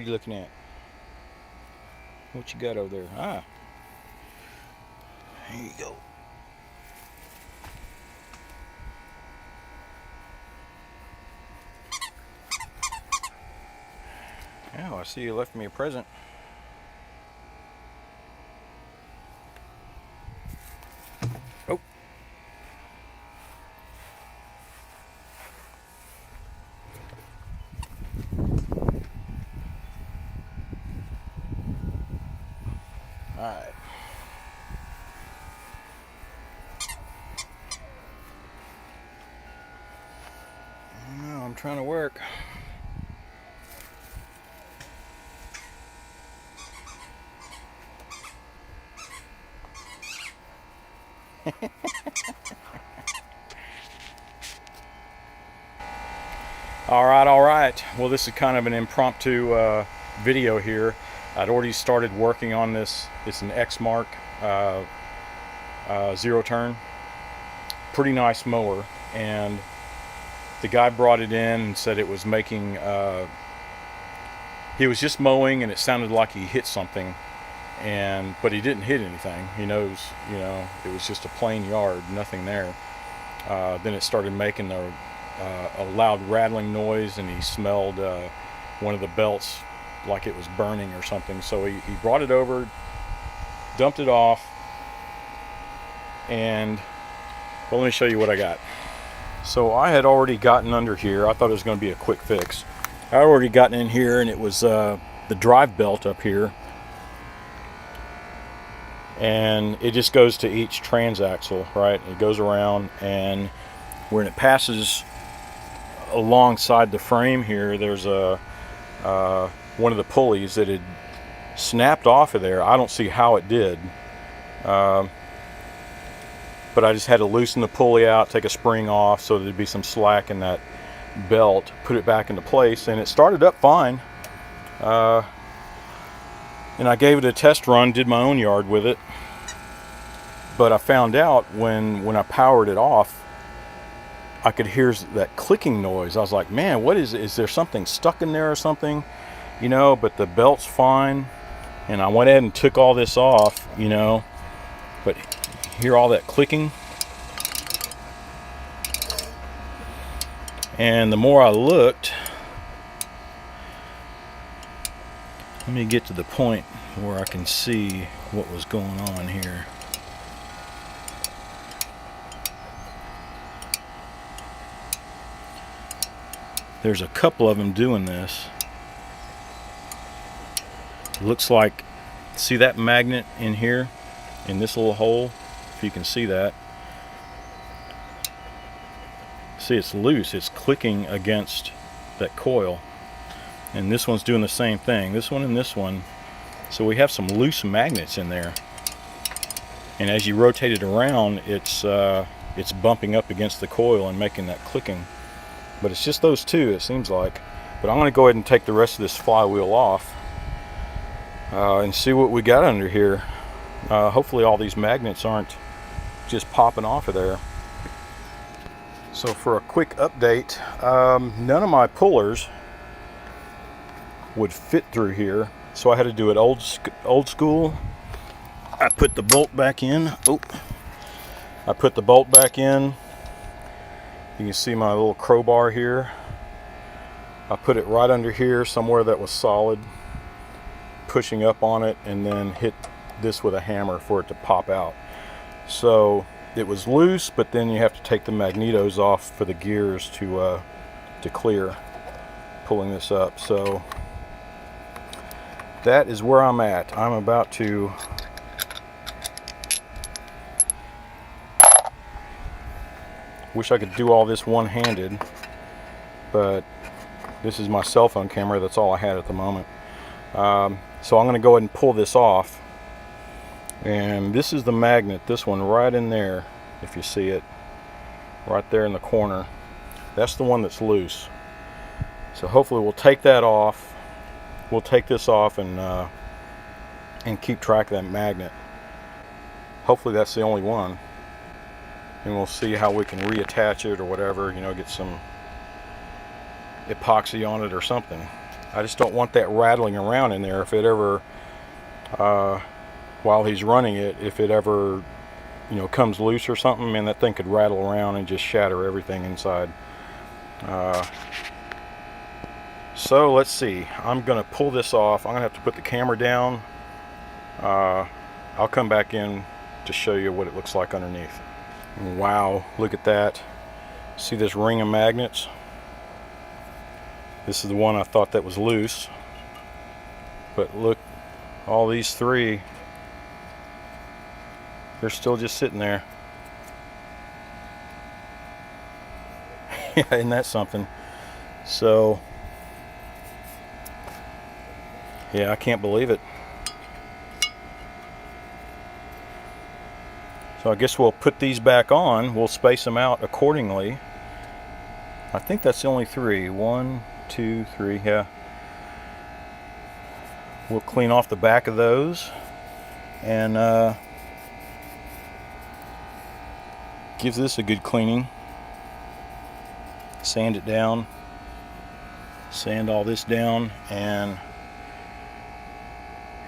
What are you looking at? What you got over there? Ah, there you go. Oh, I see you left me a present. Oh. Alright. Well, I'm trying to work. All right. Well, this is kind of an impromptu video here. I'd already started working on this. It's an Exmark Zero Turn. Pretty nice mower, and the guy brought it in and said it was making. He was just mowing, and it sounded like he hit something, but he didn't hit anything. He knows, it was just a plain yard, nothing there. Then it started making a loud rattling noise, and he smelled one of the belts like it was burning or something. So he brought it over, dumped it off, and well, let me show you what I got. So I had already gotten under here. I thought it was going to be a quick fix. I had already gotten in here, and it was the drive belt up here, and it just goes to each transaxle, right? It goes around, and when it passes alongside the frame here, there's one of the pulleys that had snapped off of there. I don't see how it did, but I just had to loosen the pulley out, take a spring off so there'd be some slack in that belt, put it back into place, and it started up fine. And I gave it a test run, did my own yard with it, but I found out when I powered it off, I could hear that clicking noise. I was like, man, what is there something stuck in there or something? But the belt's fine. And I went ahead and took all this off, but hear all that clicking. And the more I looked, let me get to the point where I can see what was going on here. There's a couple of them doing this. Looks like, see that magnet in here, in this little hole, if you can see that. See, it's loose, it's clicking against that coil. And this one's doing the same thing, this one and this one. So we have some loose magnets in there. And as you rotate it around, it's bumping up against the coil and making that clicking. But it's just those two, it seems like. But I'm going to go ahead and take the rest of this flywheel off and see what we got under here. Hopefully all these magnets aren't just popping off of there. So for a quick update, none of my pullers would fit through here, so I had to do it old school. I put the bolt back in. I put the bolt back in. You can see my little crowbar here. I put it right under here somewhere that was solid, pushing up on it, and then hit this with a hammer for it to pop out. So it was loose, but then you have to take the magnetos off for the gears to clear, pulling this up. So that is where I'm at. I'm about to wish I could do all this one-handed, but this is my cell phone camera. That's all I had at the moment. So I'm going to go ahead and pull this off. And this is the magnet, this one right in there, if you see it, right there in the corner. That's the one that's loose. So hopefully we'll take that off. We'll take this off and keep track of that magnet. Hopefully that's the only one. And we'll see how we can reattach it or whatever, get some epoxy on it or something. I just don't want that rattling around in there. If it ever, while he's running it, if it ever, you know, comes loose or something, man, that thing could rattle around and just shatter everything inside. So let's see. I'm gonna pull this off. I'm gonna have to put the camera down. I'll come back in to show you what it looks like underneath. Wow, look at that. See this ring of magnets? This is the one I thought that was loose. But look, all these three, they're still just sitting there. Yeah, isn't that something? So, yeah, I can't believe it. So I guess we'll put these back on. We'll space them out accordingly. I think that's the only three. 1, 2, 3, yeah. We'll clean off the back of those and give this a good cleaning. Sand it down. Sand all this down and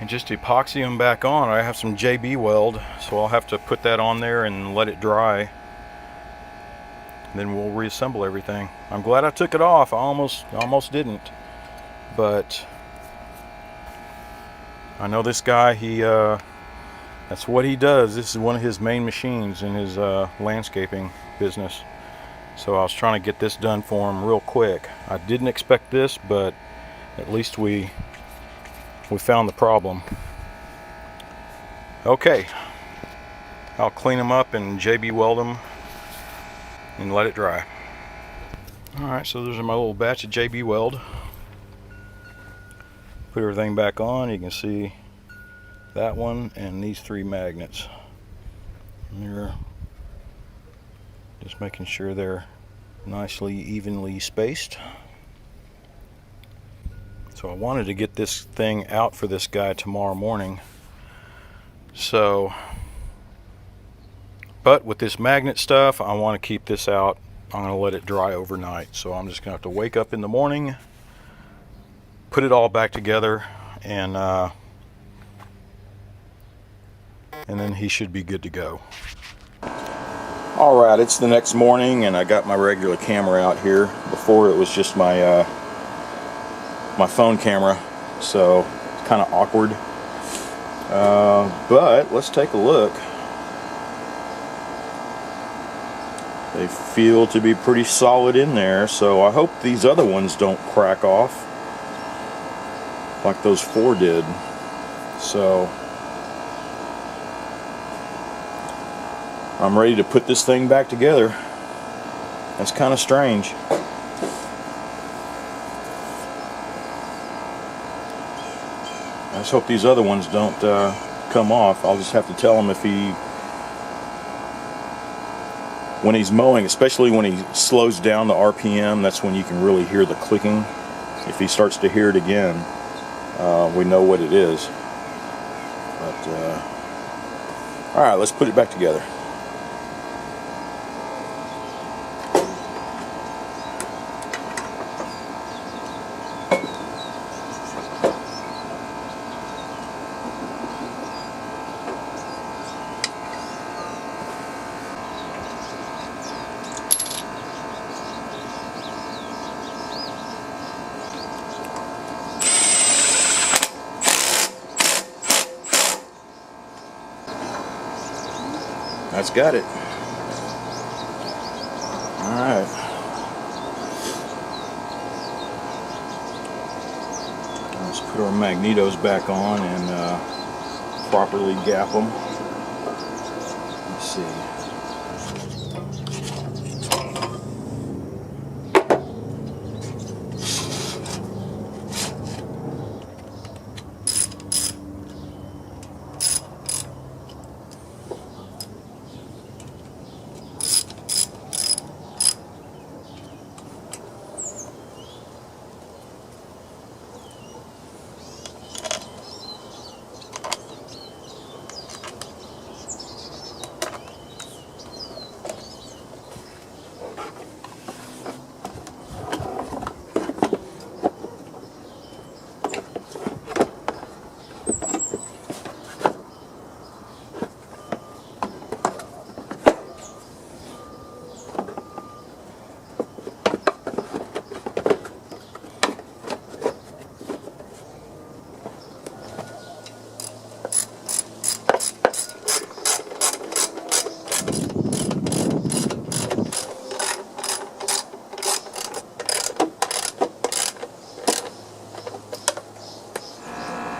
just epoxy them back on. I have some JB weld, so I'll have to put that on there and let it dry. Then we'll reassemble everything. I'm glad I took it off. I almost didn't, but I know this guy. That's what he does. This is one of his main machines in his landscaping business. So I was trying to get this done for him real quick. I didn't expect this, but at least we found the problem. Okay, I'll clean them up and JB weld them and let it dry. Alright, so there's my little batch of JB weld. Put everything back on. You can see that one and these three magnets. And they're just making sure they're nicely evenly spaced. So I wanted to get this thing out for this guy tomorrow morning. So, but with this magnet stuff, I want to keep this out. I'm going to let it dry overnight. So I'm just going to have to wake up in the morning, put it all back together, and then he should be good to go. All right, it's the next morning, and I got my regular camera out here. Before it was just my my phone camera, so it's kind of awkward. But let's take a look. They feel to be pretty solid in there, so I hope these other ones don't crack off like those 4 did. So I'm ready to put this thing back together. That's kind of strange. I just hope these other ones don't come off. I'll just have to tell him when he's mowing, especially when he slows down the RPM, that's when you can really hear the clicking. If he starts to hear it again, we know what it is. But all right, let's put it back together. That's got it. Alright. Let's put our magnetos back on and properly gap them. Let's see.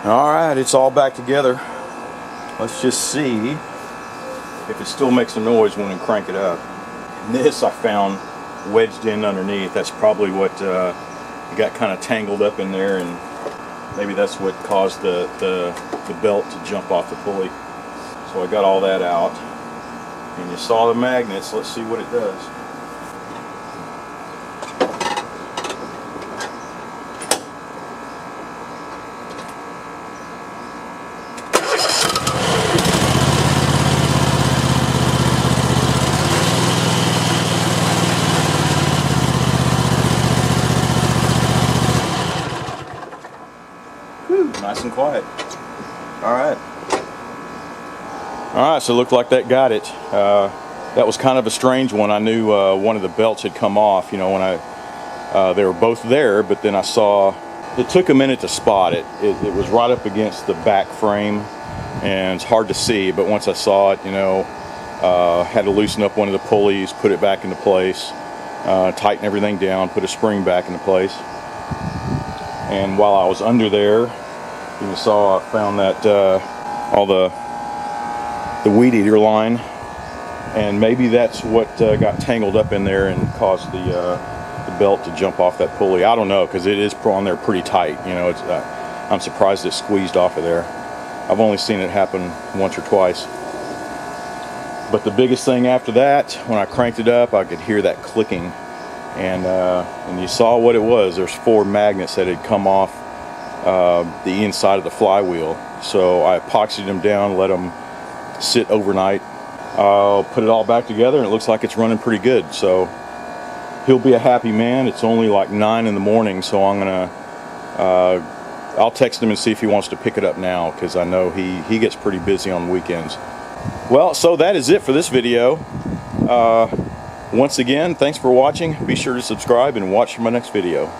Alright, it's all back together. Let's just see if it still makes a noise when we crank it up. And this I found wedged in underneath. That's probably what got kind of tangled up in there, and maybe that's what caused the belt to jump off the pulley. So I got all that out. And you saw the magnets. Let's see what it does. Whew, nice and quiet. Alright. Alright, so it looked like that got it. That was kind of a strange one. I knew one of the belts had come off, you know, when they were both there, but then I saw, it took a minute to spot it. It was right up against the back frame, and it's hard to see, but once I saw it, you know, had to loosen up one of the pulleys, put it back into place, tighten everything down, put a spring back into place. And while I was under there, you saw I found that all the weed eater line, and maybe that's what got tangled up in there and caused the belt to jump off that pulley. I don't know, because it is on there pretty tight. You know, it's I'm surprised it squeezed off of there. I've only seen it happen once or twice. But the biggest thing after that, when I cranked it up, I could hear that clicking, and you saw what it was. There's 4 magnets that had come off the inside of the flywheel. So I epoxied them down, let them sit overnight, put it all back together, and it looks like it's running pretty good. So he'll be a happy man. It's only like 9 in the morning, so I'm gonna I'll text him and see if he wants to pick it up now, because I know he gets pretty busy on the weekends. Well, so that is it for this video. Once again, thanks for watching. Be sure to subscribe and watch my next video.